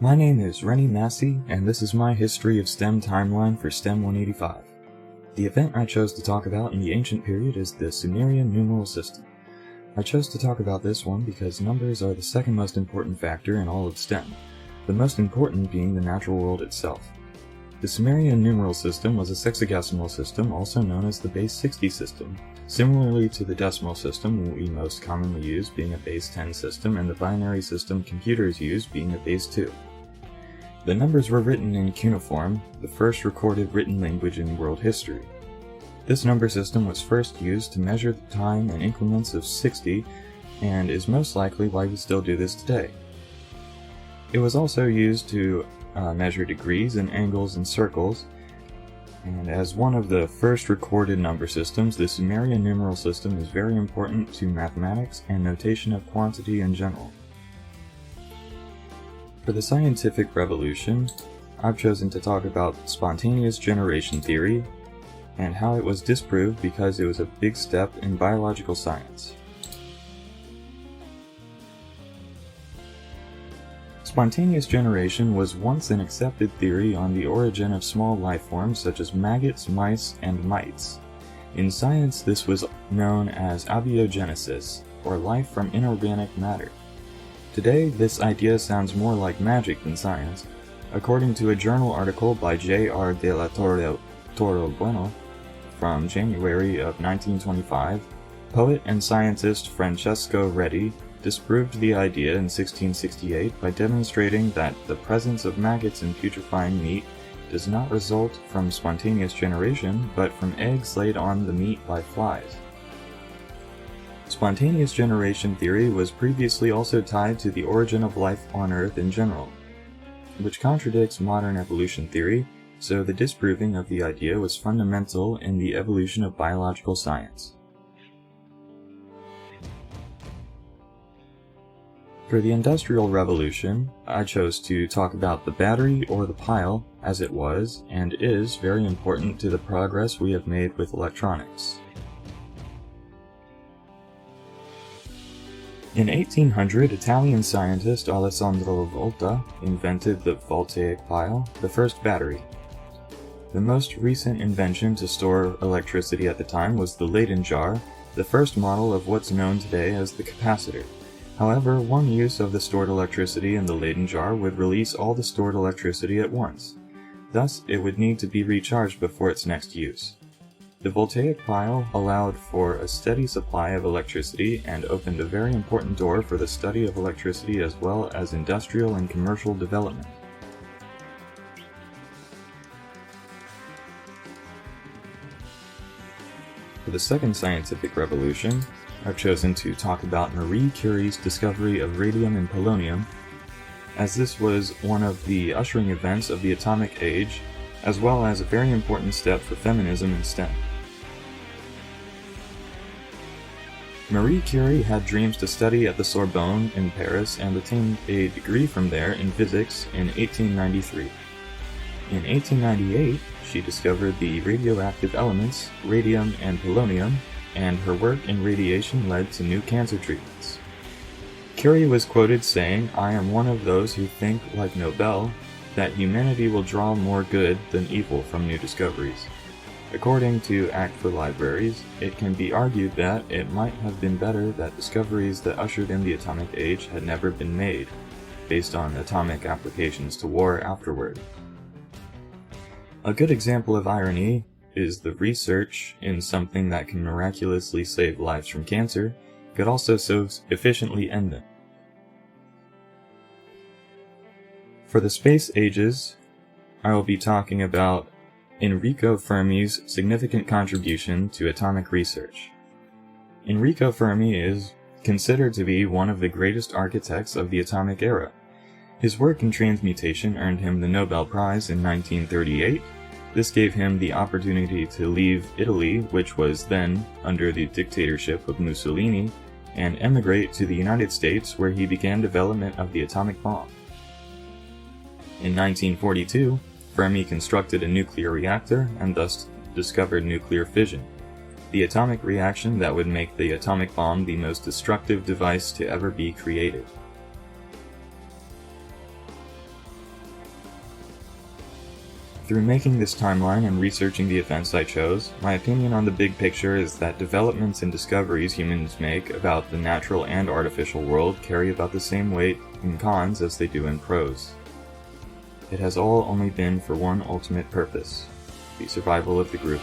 My name is Rennie Massey, and this is my History of STEM timeline for STEM 185. The event I chose to talk about in the ancient period is the Sumerian numeral system. I chose to talk about this one because numbers are the second most important factor in all of STEM, the most important being the natural world itself. The Sumerian numeral system was a sexagesimal system, also known as the base 60 system, similarly to the decimal system we most commonly use being a base 10 system and the binary system computers use being a base 2. The numbers were written in cuneiform, the first recorded written language in world history. This number system was first used to measure the time in increments of 60 and is most likely why we still do this today. It was also used to measure degrees and angles and circles, and as one of the first recorded number systems, the Sumerian numeral system is very important to mathematics and notation of quantity in general. For the scientific revolution, I've chosen to talk about spontaneous generation theory and how it was disproved because it was a big step in biological science. Spontaneous generation was once an accepted theory on the origin of small life forms such as maggots, mice, and mites. In science, this was known as abiogenesis, or life from inorganic matter. Today, this idea sounds more like magic than science. According to a journal article by J.R. de la Torre Bueno from January of 1925, poet and scientist Francesco Redi disproved the idea in 1668 by demonstrating that the presence of maggots in putrefying meat does not result from spontaneous generation, but from eggs laid on the meat by flies. Spontaneous generation theory was previously also tied to the origin of life on Earth in general, which contradicts modern evolution theory, so the disproving of the idea was fundamental in the evolution of biological science. For the Industrial Revolution, I chose to talk about the battery or the pile, as it was and is very important to the progress we have made with electronics. In 1800, Italian scientist Alessandro Volta invented the voltaic pile, the first battery. The most recent invention to store electricity at the time was the Leyden jar, the first model of what's known today as the capacitor. However, one use of the stored electricity in the Leyden jar would release all the stored electricity at once. Thus, it would need to be recharged before its next use. The voltaic pile allowed for a steady supply of electricity and opened a very important door for the study of electricity as well as industrial and commercial development. For the second scientific revolution, I've chosen to talk about Marie Curie's discovery of radium and polonium, as this was one of the ushering events of the atomic age, as well as a very important step for feminism in STEM. Marie Curie had dreams to study at the Sorbonne in Paris and attained a degree from there in physics in 1893. In 1898, she discovered the radioactive elements, radium and polonium, and her work in radiation led to new cancer treatments. Curie was quoted saying, "I am one of those who think, like Nobel, that humanity will draw more good than evil from new discoveries." According to Act for Libraries, it can be argued that it might have been better that discoveries that ushered in the atomic age had never been made, based on atomic applications to war afterward. A good example of irony is the research in something that can miraculously save lives from cancer could also so efficiently end them. For the space ages, I will be talking about Enrico Fermi's significant contribution to atomic research. Enrico Fermi is considered to be one of the greatest architects of the atomic era. His work in transmutation earned him the Nobel Prize in 1938. This gave him the opportunity to leave Italy, which was then under the dictatorship of Mussolini, and emigrate to the United States, where he began development of the atomic bomb. In 1942, Fermi constructed a nuclear reactor and thus discovered nuclear fission, the atomic reaction that would make the atomic bomb the most destructive device to ever be created. Through making this timeline and researching the events I chose, my opinion on the big picture is that developments and discoveries humans make about the natural and artificial world carry about the same weight in cons as they do in pros. It has all only been for one ultimate purpose: the survival of the group.